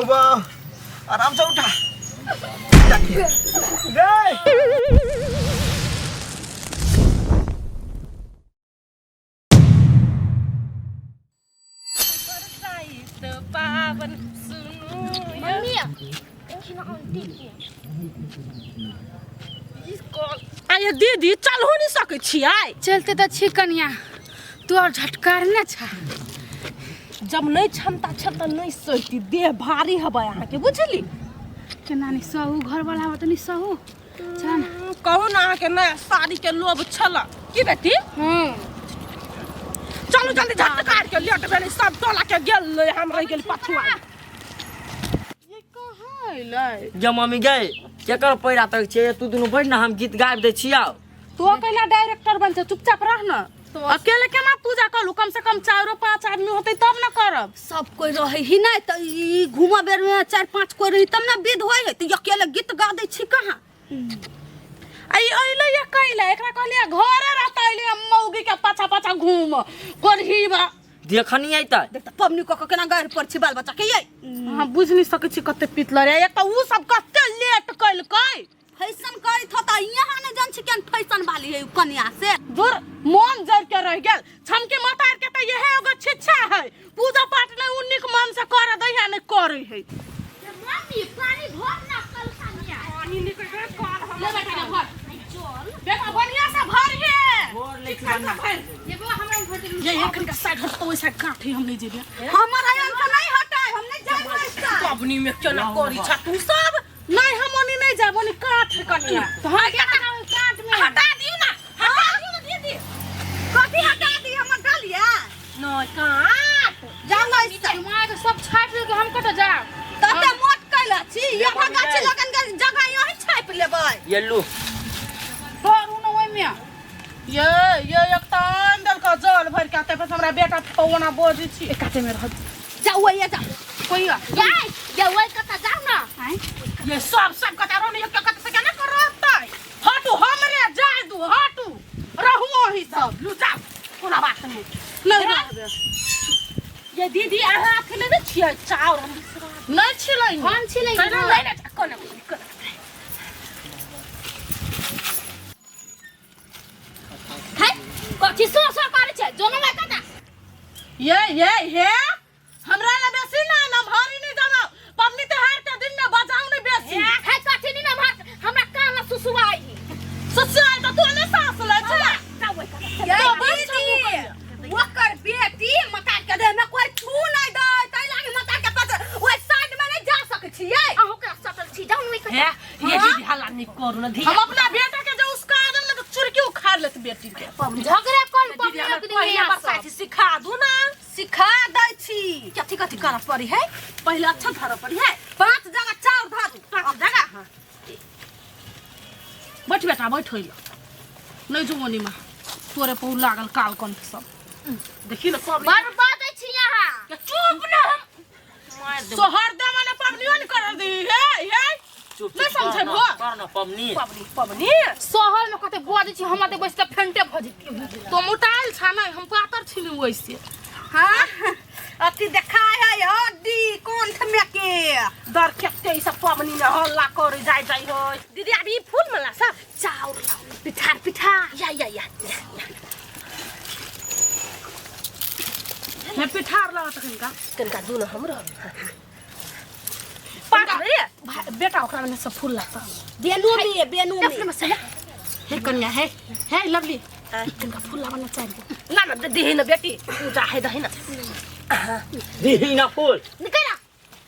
वाह आराम से उठा पावन मम्मी आये दीदी चल हो नहीं सके छियै चलते तो छी कनिया तू और झटकारने छ जब नहीं क्षमता छ त नहीं सोती देह भारी हबे अहाँ के बुझली केना नहीं सहू घर वाला हो तनी सहू चल कहू ना अहाँ के नया साड़ी के लोभ छला की बेटी चलो जल्दी झटकार के लेट भेलै सब टोला के गेल हम रह गेल पछुआ ये कहां अइलै जे मम्मी गए केकर पैरा तक छे तू दुनु बैठ ना हम गीत गाबि दै छियौ तो कैला डायरेक्टर बन छ चुपचाप रह न अकेले केना पूजा करू कम से कम 4-5 आदमी होतै तब न करब सब कोई रहे ही नहीं त ई घुमा बेर में 4-5 कोई रही तब ना विध होय है त अकेले गीत गा दै छी कहां आई अइलै या कैला एकरा कहलिया घरे रहतैले मौगी के पाछा पाछा घूम करहीबा देखनी आई त देख त पबनी क केना गाड़ पर छी बाल बच्चा के ये हां बुझ नहीं सकै छी कते पितलर एक त उ सब कते लेट कैलकै फैशन करी थता यहां ने जान छी केन फैशन वाली है कन्या से दूर मन जर के रह गेल छमके मातार के त यहे एगो छिच्छा है पूजा पाठ ने उन्निक मन से कर दैया ने करे है मम्मी पानी भर ना कल सानिया पानी निकल के कर हम ले बेटा भर चल देखा बढ़िया से भर हे भर ले ये वो हमरा भर ये एक का साइड हट तो वैसा काठी हम नहीं जेबे हमर आयन से नहीं हटाए हम नहीं जाए इसका पबनी में केना करी छ तू सब नहीं हम ओनी नहीं जाब ओनी काठ कनिया तो हम क्या काट में हटा दियो ना हटा दियो दीदी कथि हटा दी हमर डालिया नहीं काट जांगा इसका मार के सब छाट के हम कत जा तते मोट कैला छी यहाँ गाछी लगन के जगह यही छाप लेबै येल्लू करू न ओइ में ये एक त अंदर का जल भर के आते बस हमरा बेटा पौना बोझी छी काटे में रह जाओ ये जा कोई ये वही कता जाओ ना ये सब कता रो एक कता से केना कर रहतै हटू हमरे जाय दू हटू रहू ही सब लू जा कोना बात नहीं रहबे ये दीदी अहाँ अखने ने छियै चाउर हम नहीं छिलै हम छिलै नहीं ना कोना है कथि सो करे छै जोनो में कता ये हमरा ला बेसी ना ना भारी नहीं जानो पबनी त्योहार के दिन में बजाऊ नहीं बेसी है कथि नहीं ना भात हमरा कान ना सुसुआई तो तू ने सास ले चला ये दीदी वकर बेटी मकान के दे में कोई छू नहीं दे तै लागी मकान के पास ओइ साइड में नहीं जा सकै छियै अहू के सटल छी जाऊ नहीं है ये दीदी हल्ला नहीं करू ना हम अपना बेटा के जो उसका आदम में तो चुरकी उखाड़ लेत बेटी के झगड़ा कौन दीदी हमरा पहिला बरसाती सिखा दू ना सिखा दै छी कथि कथि करऽ पड़ी है पहले अच्छा धरऽ पड़ी है 5 जगह चाउर धरू 5 जगह बैठ बेटा बैठ होइल नहीं जुमनी में तोरे पौ लागल काल कन सब देखी ना सब बर्बाद छी यहां चुप ना मार दे सोहर दे मने पबनियो न कर दी हे चुप नहीं समझे भो कर ना पबनी शहर में कते बोझ छी हम त बैस के फेंटे भजी तो मोटाइल छा नहीं हम पातर छिनु वैसे हां अति देखाय है हड्डी कोन थमे के दर केते ई सब पबनी में हल्ला करे जाय हो दीदी अभी फूल मला सब चाउर पिठा या ये पिठार ला तखन का दून हमरो पाट रे बेटा ओकरा में सब फूल लाता बेनू में हे कन्या है लवली तनका फूल लावना चाहिए ना देही ना बेटी पूजा है दही ना देही ना फूल निकला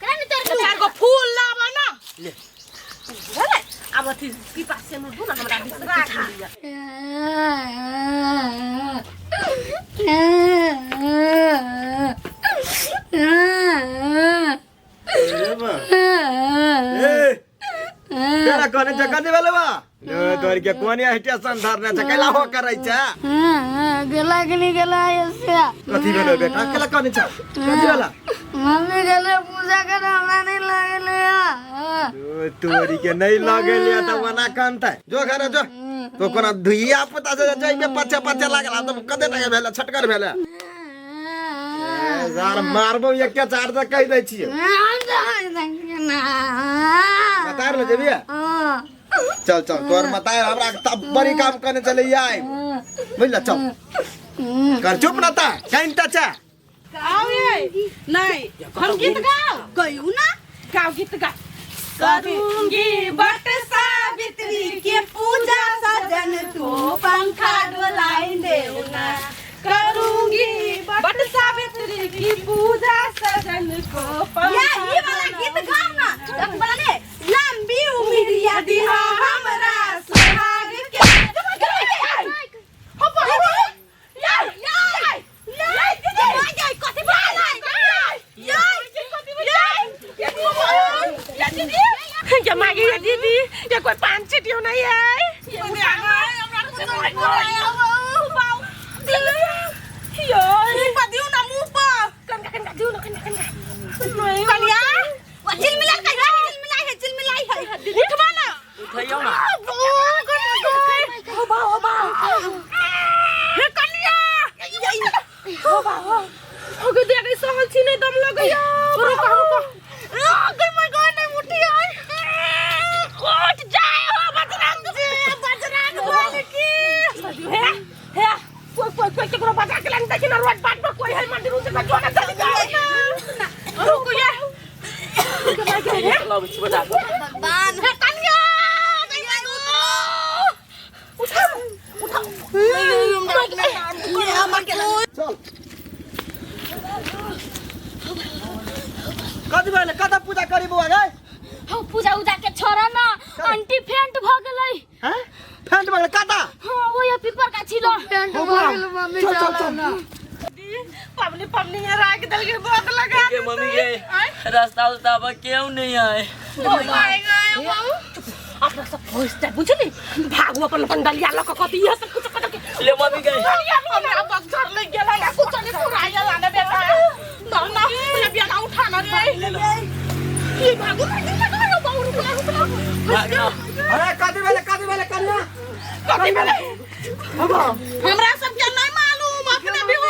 करा न तेरे चार को फूल लावा ना ले चले अब अथी पीपा से नु दूना हमरा बिसरा केरा कोने जगह दे वाले बा तोर के कोने स्टेशन धरने छ कैला हो करै छ गेला कि नहीं गेला ऐसे कथि भेलो बेटा केला कोने छ कथि वाला मम्मी गेले पूजा करे हमरा नहीं लागले तोरी के नहीं लागले त वना कानता जो घर जो तो कोना धुइया पता से जाइबे पछे लागला त कदे टके भेला छटकर भेला हजार मारबो एक के चार तक कह दै छियै मतार ले जेबिया चल चल तोर मतार हमरा तब बड़ी काम करने चले आए बुझला चल कर चुप ना ता कहीं ता गाओ ये नहीं हम गीत गाओ गयू ना गाओ गीत गा करूंगी बट सावित्री की पूजा सजन तू पंखा डोलाई देना करूंगी बट सावित्री की पूजा सजन को पंखा ये वाला गीत गाओ ना एक वाला ने लंबी उम्रिया दिहा हमरा सुहाग के दीदी ये कोई पान चिटियो नहीं है उठैयो ना लो बिच बजा कथी भेले कता पूजा करी बुआ गए हम पूजा उजा के छोरा ना आंटी फेंट भ गेलै हैं फेंट भेले कता हां वो ये पेपर का छिलो फेंट भ गेल मम्मी चला ना पबनी पबनी ये राग दल के बहुत लगा के मम्मी के रास्ता उस्ता पर क्यों नहीं आए अपना सब पहुंचते बुझली भागो अपन अपन दलिया लक कती ये सब कुछ कर के ले मम्मी गए हमरा बस घर ले गेला ना कुछ नहीं पुराया लाने बेटा ना ना ये बिया उठाना रे ये भागो अरे कथी भेले कन्या कती बेले हमरा सब के नहीं मालूम अपने भी हो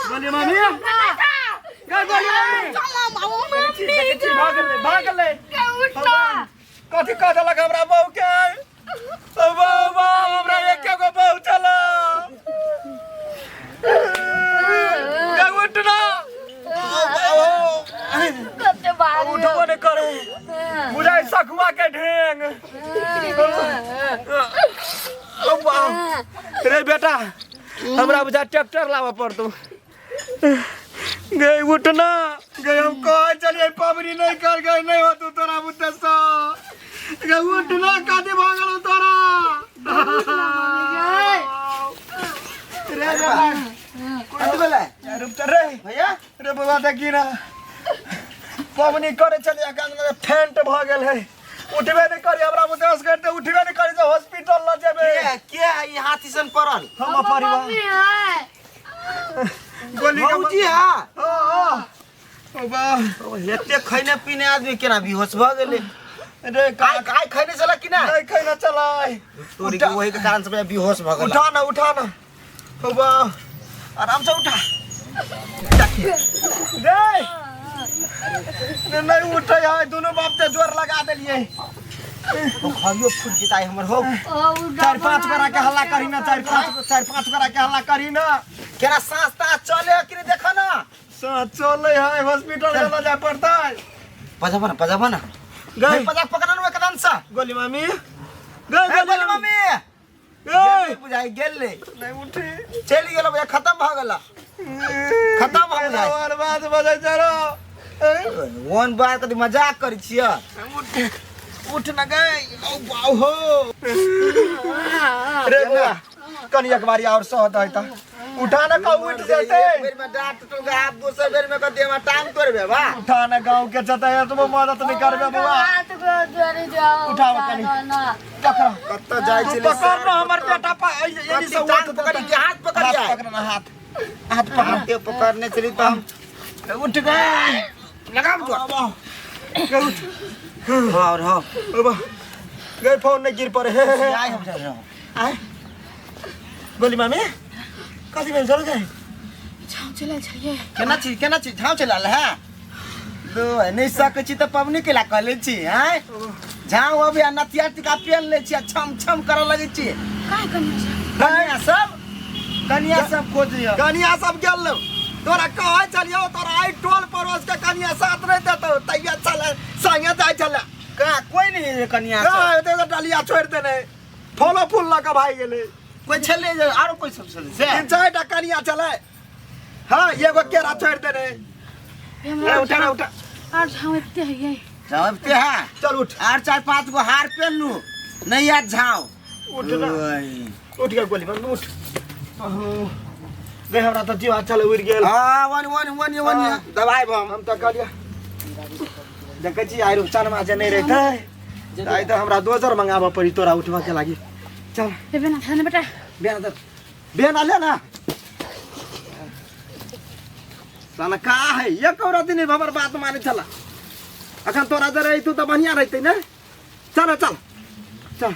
बोली मम्मी क्या बोली मम्मी चलो माओ मम्मी भाग ले उठा कथी कथा लगा हमरा बहू के ओ बाबा हमरा एक को बहू चला क्या उठना कते बार उठबो ने करे बुझाई सखुआ के ढेंग ओ बाप रे बेटा हमरा बुझा ट्रैक्टर लावा पड़तो गई उठना गई हम कह चलिए पबनी नहीं कर गई नहीं हो तू तोरा बुद्ध सा गई उठना काटे भागल तोरा रे कत बेला रुक रे भैया रे बाबा देखी ना पबनी करे चलिए कान में फेंट भ गेल है उठबे नहीं करी हमरा बुद्ध करते उठबे नहीं करी तो हॉस्पिटल ल जेबे के ई हाथी सन परल हम परिवार गोली का भौजी हां ओ बा एते खैने पीने आदमी केना बेहोश भ गेले रे काय काय खैने चला कि ना नहीं खैना चलाए तोरी के वही के कारण से बेहोश भ गेल उठा ना ओ बा आराम से उठा रे नहीं उठे है दोनों बाप ते जोर लगा देलिए तो खाइयो फुट जिताई हमर हो चार पांच करा के हल्ला करी ना चार पांच करा के हल्ला करी ना केना सांस ता चले कि नहीं देखा ना सांस चले है हॉस्पिटल जाना जा पड़ता है पजाबा ना गई पजा पकड़न में कदन सा गोली मामी गोली मम्मी गई बुझाई गेल ले नहीं उठी चली गेल भैया खत्म भ गेला खत्म हो जाए और बात बजे जरो वन बार कदी मजाक करी छिया उठ न गई ओ वाओ हो रे बुआ कनी एक बारी और सहत है ता उठा न का उठ जाते बेर में डांट तो आप दूसरे बेर में कदी हम टांग तोड़बे बा उठा न गांव के चता है तुम मदद नहीं करबे बुआ हाथ को जोरी जाओ उठाओ कनी पकड़ कत्ता जाय छले पकड़ न हमर बेटा ये सब टांग पकड़ी के हाथ पकड़ जाए पकड़ना हाथ पकड़ के पकड़ने चली तो हम उठ गए लगाम तो और हां गए फोन नहीं गिर पड़े आई हम जा आए गोली मामी कथी भेल चल गए छाव चला छलिए केना छी झाव चलाल है दो नहीं सकै छी त पबनी केला कहले छी हैं झाव अबे नतिया टिका पेन ले छी छम छम करे लगे छी काय कनिया कनिया सब खोजियो कनिया सब गेल तोरा कहे चलियो तोरा आई टोल पड़ोस के कनिया साथ नहीं देतो तैया चले संगे जाय चले का कोई नहीं है कनिया का सब एते डलिया छोड़ देने फलो फूल लगा भाई गेले कोई छले आरो कोई सब छले से तीन चार टा कनिया चले हां एगो केरा छोड़ देने उठा उठा और छाव इतने है ये जवाब ते है चल उठ और 4-5 गो हार पेन लू नहीं याद झाव उठ ना उठ के गोली बंद उठ गए हमरा त जीव चले उड़ गेल हां वन दवाई बम हम त करिया देखे छी आइरो चारमा जे नहीं रहते आई तो हमरा 2000 मंगाबा पड़ी तोरा उठवा के लागी चल ये बिना खाने बेटा बेन आले ना साला का है ये कौरा दिन हमर बात माने चला अखन तोरा जरे तू तो बढ़िया रहते ना चल चल चल